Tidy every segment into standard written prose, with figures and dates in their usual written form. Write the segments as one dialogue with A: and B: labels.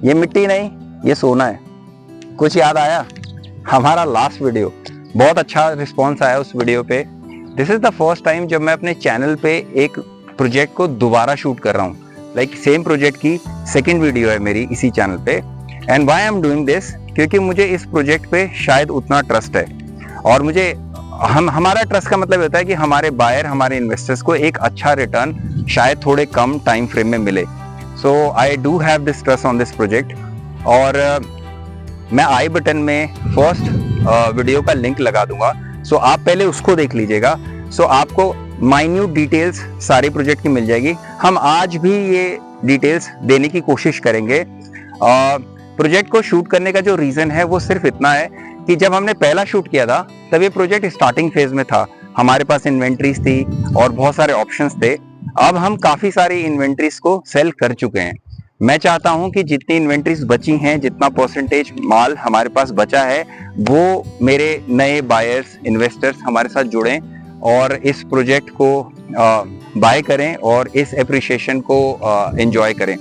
A: ये मिट्टी नहीं, ये सोना है। कुछ याद आया? हमारा लास्ट वीडियो, बहुत अच्छा रिस्पॉन्स आया उस वीडियो पे। This is the first time जब मैं अपने चैनल पे एक प्रोजेक्ट को दोबारा शूट कर रहा हूँ। लाइक सेम प्रोजेक्ट की सेकंड वीडियो है मेरी इसी चैनल पे। And why I am doing this, क्योंकि मुझे इस प्रोजेक्ट पे शायद उतना ट्रस्ट है, और मुझे हमारा ट्रस्ट का मतलब होता है कि हमारे बायर, हमारे इन्वेस्टर्स को एक अच्छा रिटर्न शायद थोड़े कम टाइम फ्रेम में मिले। So I do have this trust on this project. और मैं आई बटन में फर्स्ट वीडियो का लिंक लगा दूंगा, सो आप पहले उसको देख लीजिएगा। सो आपको माइन्यूट डिटेल्स सारे प्रोजेक्ट की मिल जाएगी। हम आज भी ये डिटेल्स देने की कोशिश करेंगे। प्रोजेक्ट को शूट करने का जो रीजन है वो सिर्फ इतना है कि जब हमने पहला शूट किया था तब ये प्रोजेक्ट स्टार्टिंग फेज में था। हमारे पास इन्वेंट्रीज थी और बहुत सारे ऑप्शंस थे। अब हम काफी सारी इन्वेंट्रीज को सेल कर चुके हैं। मैं चाहता हूं कि जितनी इन्वेंट्रीज बची हैं, जितना परसेंटेज माल हमारे पास बचा है, वो मेरे नए बायर्स, इन्वेस्टर्स हमारे साथ जुड़ें और इस प्रोजेक्ट को बाय करें और इस एप्रिसिएशन को एंजॉय करें।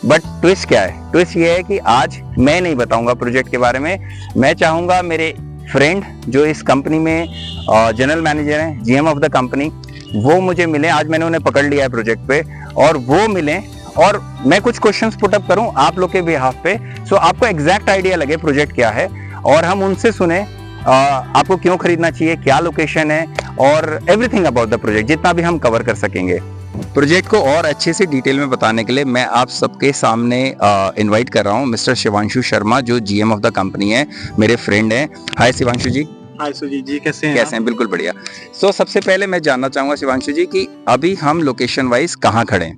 A: बट ट्विस्ट क्या है? ट्विस्ट ये है कि आज मैं नहीं बताऊंगा प्रोजेक्ट के बारे में। मैं चाहूंगा मेरे फ्रेंड जो इस कंपनी में जनरल मैनेजर हैं, जीएम ऑफ द कंपनी, वो मुझे मिले। आज मैंने उन्हें पकड़ लिया है प्रोजेक्ट पे, और वो मिले और मैं कुछ क्वेश्चंस पुट अप करूं आप लोग के बिहाफ पे, सो आपको एग्जैक्ट आइडिया लगे प्रोजेक्ट क्या है, और हम उनसे सुने आपको क्यों खरीदना चाहिए, क्या लोकेशन है, और एवरीथिंग अबाउट द प्रोजेक्ट, जितना भी हम कवर कर सकेंगे। प्रोजेक्ट को और अच्छे से डिटेल में बताने के लिए मैं आप सबके सामने इनवाइट कर रहा हूं मिस्टर शिवांशु शर्मा, जो जीएम ऑफ द कंपनी है, मेरे फ्रेंड हैं। हाय शिवांशु जी।
B: हाय सुजीत जी, कैसे हैं?
A: कैसे हैं? बिल्कुल बढ़िया। सो सबसे पहले मैं जानना चाहूंगा शिवांशु जी कि अभी हम लोकेशन वाइज कहाँ खड़े हैं?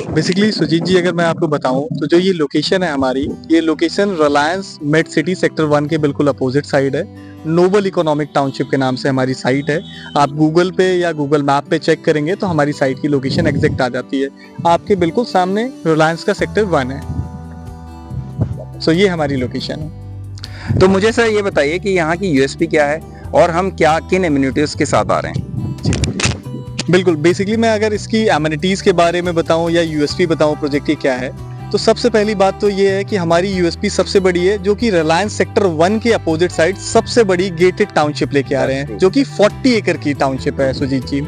B: बेसिकली सुजीत जी, अगर मैं आपको बताऊं तो जो ये लोकेशन है हमारी, ये location Reliance made city sector 1 के बिल्कुल अपोजिट साइड है। नोबल इकोनॉमिक टाउनशिप के नाम से हमारी साइट है। आप गूगल पे या गूगल मैप पे चेक करेंगे तो हमारी साइट की लोकेशन एग्जैक्ट आ जाती है। आपके बिल्कुल सामने रिलायंस का सेक्टर 1 है। ये हमारी लोकेशन है।
A: तो मुझे सर ये बताइए कि यहाँ की यूएसपी क्या है और हम क्या किन एम्यूनिटीज के साथ आ रहे हैं?
B: बिल्कुल, बेसिकली मैं अगर इसकी एमिनिटीज के बारे में बताऊं या यूएसपी बताऊं प्रोजेक्ट की क्या है, तो सबसे पहली बात तो ये है कि हमारी यूएसपी सबसे बड़ी है, जो कि रिलायंस सेक्टर 1 के अपोजिट साइड सबसे बड़ी गेटेड टाउनशिप लेके आ रहे हैं, जो कि 40 एकड़ की टाउनशिप है सुजीत जी।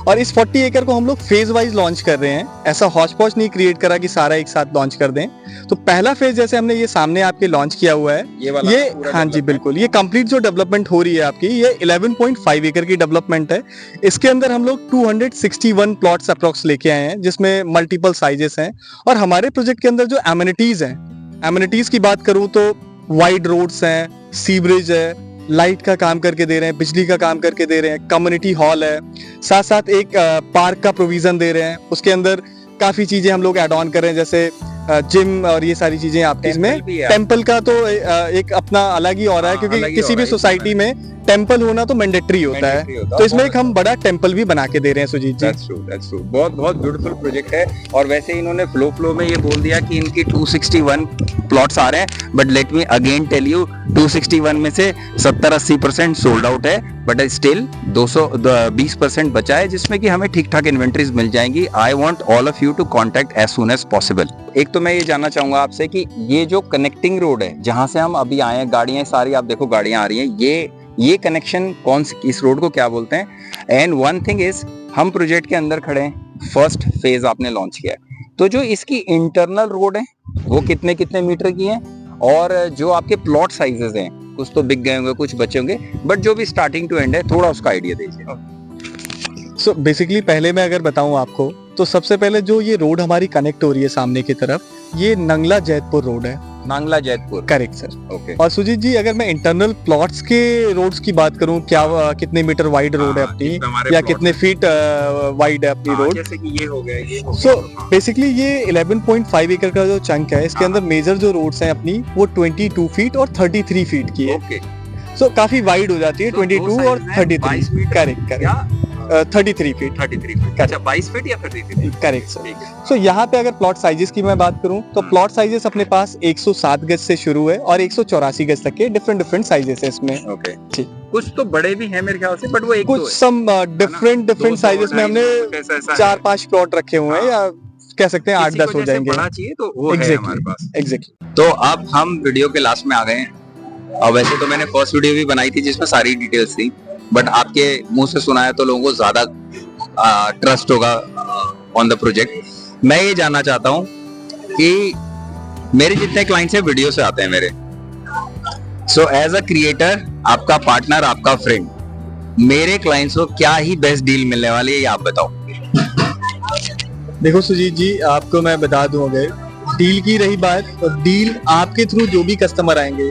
B: और इस 40 एकड़ को हम लोग फेज वाइज लॉन्च कर रहे हैं। ऐसा हॉच पॉच नहीं क्रिएट करा कि सारा एक साथ लॉन्च कर दें। तो पहला फेज जैसे हमने ये सामने आपके लॉन्च किया हुआ है, ये हाँ जी बिल्कुल, ये कंप्लीट जो डेवलपमेंट हो रही है आपकी, ये 11.5 एकड़ की डेवलपमेंट है। इसके अंदर हम लोग 261 प्लॉट्स अप्रोक्स लेके आए हैं, जिसमें मल्टीपल साइजेस हैं। और हमारे प्रोजेक्ट के अंदर जो एमिनिटीज हैं, एमिनिटीज की बात करूं तो वाइड रोड्स हैं, सीवरेज है, लाइट का काम करके दे रहे हैं, बिजली का काम करके दे रहे हैं, कम्युनिटी हॉल है, साथ साथ एक पार्क का प्रोविजन दे रहे हैं। उसके अंदर काफी चीजें हम लोग ऐड ऑन कर रहे हैं, जैसे जिम और ये सारी चीजें आपकी इसमें। टेम्पल का तो एक अपना अलग ही हो रहा है, क्योंकि किसी भी सोसाइटी में टेम्पल होना तो मैंडेटरी होता है। तो इसमें एक हम बड़ा टेम्पल भी बना के दे रहे हैं सुजीत जी।
A: That's true. बहुत बहुत ब्यूटीफुल प्रोजेक्ट है। और वैसे इन्होंने फ्लो में ये बोल दिया कि इनकी 261 प्लॉट्स आ रहे हैं, but let me again tell you, 261 में से 70-80% सोल्ड आउट है, बट स्टिल 220% बचा है, जिसमें कि हमें ठीक ठाक इन्वेंट्रीज मिल जाएंगी। I want all of you to contact as soon as possible. एक तो मैं ये जानना चाहूंगा आपसे कि ये जो कनेक्टिंग रोड है जहां से हम अभी आए हैं, गाड़ियां सारी आप देखो गाड़ियां आ रही हैं, ये कनेक्शन कौन सी, इस रोड को क्या बोलते हैं? एंड वन थिंग इज, हम प्रोजेक्ट के अंदर खड़े हैं, फर्स्ट फेज आपने लॉन्च किया है, तो जो इसकी इंटरनल रोड है वो कितने कितने मीटर की है, और जो आपके प्लॉट साइजेस हैं, कुछ तो बिक गए होंगे, कुछ बचे होंगे, बट जो भी स्टार्टिंग टू एंड है, थोड़ा उसका आइडिया दीजिए।
B: बेसिकली पहले मैं अगर बताऊं आपको, तो सबसे पहले जो ये रोड हमारी कनेक्ट हो रही है सामने की तरफ, ये नंगला जैतपुर रोड है।
A: Nangla Jaitpur,
B: correct sir.
A: Okay.
B: और सुजीत जी, अगर मैं इंटरनल प्लॉट्स के रोड्स की बात करूं, क्या कितने मीटर वाइड रोड है अपनी, या कितने फीट वाइड है अपनी रोड,
A: जैसे कि ये हो गया,
B: सो बेसिकली ये 11.5 एकड़ का जो चंक है, इसके अंदर मेजर जो रोड्स हैं अपनी, वो 22 फीट और 33 फीट की है।
A: ओके।
B: सो काफी वाइड हो जाती है, 22 और 33। Correct 33 feet.
A: 33 फीट, अच्छा 22 फीट या 33 फीट?
B: Correct sir. सो यहाँ पे अगर प्लॉट साइजेस की मैं बात करूँ, तो प्लॉट साइजेस अपने पास 107 गज से शुरू है और 184 गज तक के डिफरेंट साइजेस है इसमें।
A: ओके, ठीक। कुछ तो बड़े भी हैं मेरे ख्याल से, बट वो एक
B: कुछ सम डिफरेंट साइजेस में हमने 4-5 प्लॉट रखे हुए हैं, या कह सकते हैं 8-10 हो जाएंगे।
A: बड़ा चाहिए तो वो है हमारे पास।
B: एग्जैक्टली।
A: तो अब हम वीडियो के लास्ट में आ गए हैं। और वैसे तो मैंने फर्स्ट वीडियो भी बनाई थी जिसमें सारी डिटेल्स थी, बट आपके मुंह से सुना है तो लोगों को ज्यादा ट्रस्ट होगा ऑन द प्रोजेक्ट। मैं ये जानना चाहता हूँ कि मेरे जितने क्लाइंट्स हैं वीडियो से आते हैं मेरे, सो एज अ क्रिएटर, आपका पार्टनर, आपका फ्रेंड, मेरे क्लाइंट्स को क्या ही बेस्ट डील मिलने वाली है ये आप बताओ।
B: देखो सुजीत जी, आपको मैं बता दूं, अगर डील की रही बात, तो डील आपके थ्रू जो भी कस्टमर आएंगे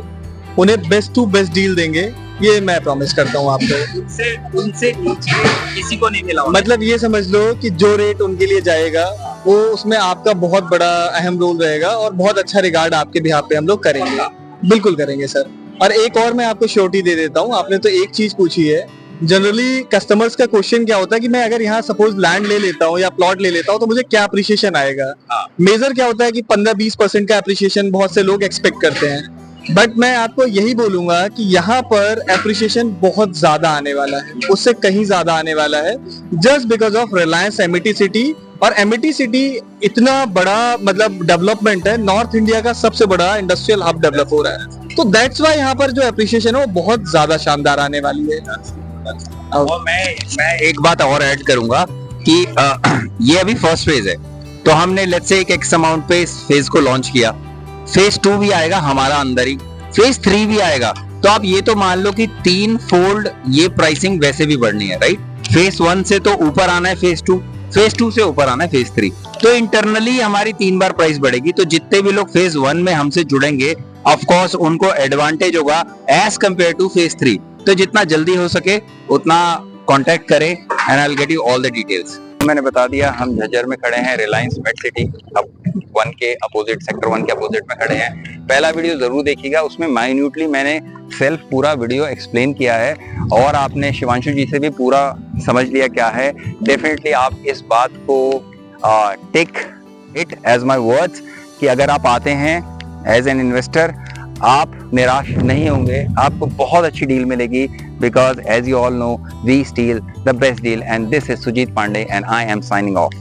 B: उन्हें बेस्ट टू बेस्ट डील देंगे, ये मैं प्रॉमिस करता हूँ आपको।
A: उनसे नीचे किसी को नहीं मिला।
B: मतलब ये समझ लो कि जो रेट उनके लिए जाएगा वो उसमें आपका बहुत बड़ा अहम रोल रहेगा और बहुत अच्छा रिगार्ड आपके बिहाफ पे हम लोग करेंगे, बिल्कुल करेंगे सर। और एक और मैं आपको श्योरिटी दे देता हूँ, आपने तो एक चीज पूछी है, जनरली कस्टमर्स का क्वेश्चन क्या होता है कि मैं अगर यहाँ सपोज लैंड ले लेता हूँ या प्लॉट ले लेता हूँ तो मुझे क्या अप्रिशिएशन आएगा। मेजर क्या होता है कि 15-20% का अप्रिशिएशन बहुत से लोग एक्सपेक्ट करते हैं, बट मैं आपको यही बोलूंगा कि यहाँ पर एप्रिशिएशन बहुत ज्यादा आने वाला है, उससे कहीं ज्यादा आने वाला है, just because of Reliance Amity city. और एमिटी सिटी इतना बड़ा मतलब डेवलपमेंट है, नॉर्थ इंडिया का सबसे बड़ा इंडस्ट्रियल हब डेवलप हो रहा है, तो दैट्स वाई यहाँ पर जो एप्रिशिएशन है वो बहुत ज्यादा शानदार आने वाली है।
A: और मैं एक बात और ऐड करूंगा कि ये अभी फर्स्ट फेज है, तो हमने लेट्स से एक एक्स अमाउंट पे इस फेज को लॉन्च किया, फेज 2 भी आएगा हमारा अंदर ही, फेज 3 भी आएगा, तो आप ये तो मान लो कि 3 फोल्ड ये प्राइसिंग वैसे भी बढ़नी है, राइट। फेज 1 से तो ऊपर आना है फेज 2, फेज 2 से ऊपर आना है फेज 3, तो इंटरनली हमारी 3 बार प्राइस बढ़ेगी। तो जितने भी लोग फेज 1 में हमसे जुड़ेंगे, ऑफ कोर्स उनको एडवांटेज होगा एज कंपेयर टू फेज 3। तो जितना जल्दी हो सके उतना कांटेक्ट करें and I will get you all the details. मैंने बता दिया, हम झज्जर में खड़े हैं, रिलायंस मेट सिटी अब 1 के अपोजिट, सेक्टर 1 के अपोजिट में खड़े हैं। पहला वीडियो जरूर देखिएगा, उसमें माइन्यूटली मैंने सेल्फ पूरा वीडियो एक्सप्लेन किया है और आपने शिवांशु जी से भी पूरा समझ लिया क्या है। डेफिनेटली आप इस बात को take it as my words कि अगर आप आते हैं एज एन इन्वेस्टर, आप निराश नहीं होंगे, आपको बहुत अच्छी डील मिलेगी, because as you all know we steal the best deal. And this is Sujeet Pandey and I am signing of.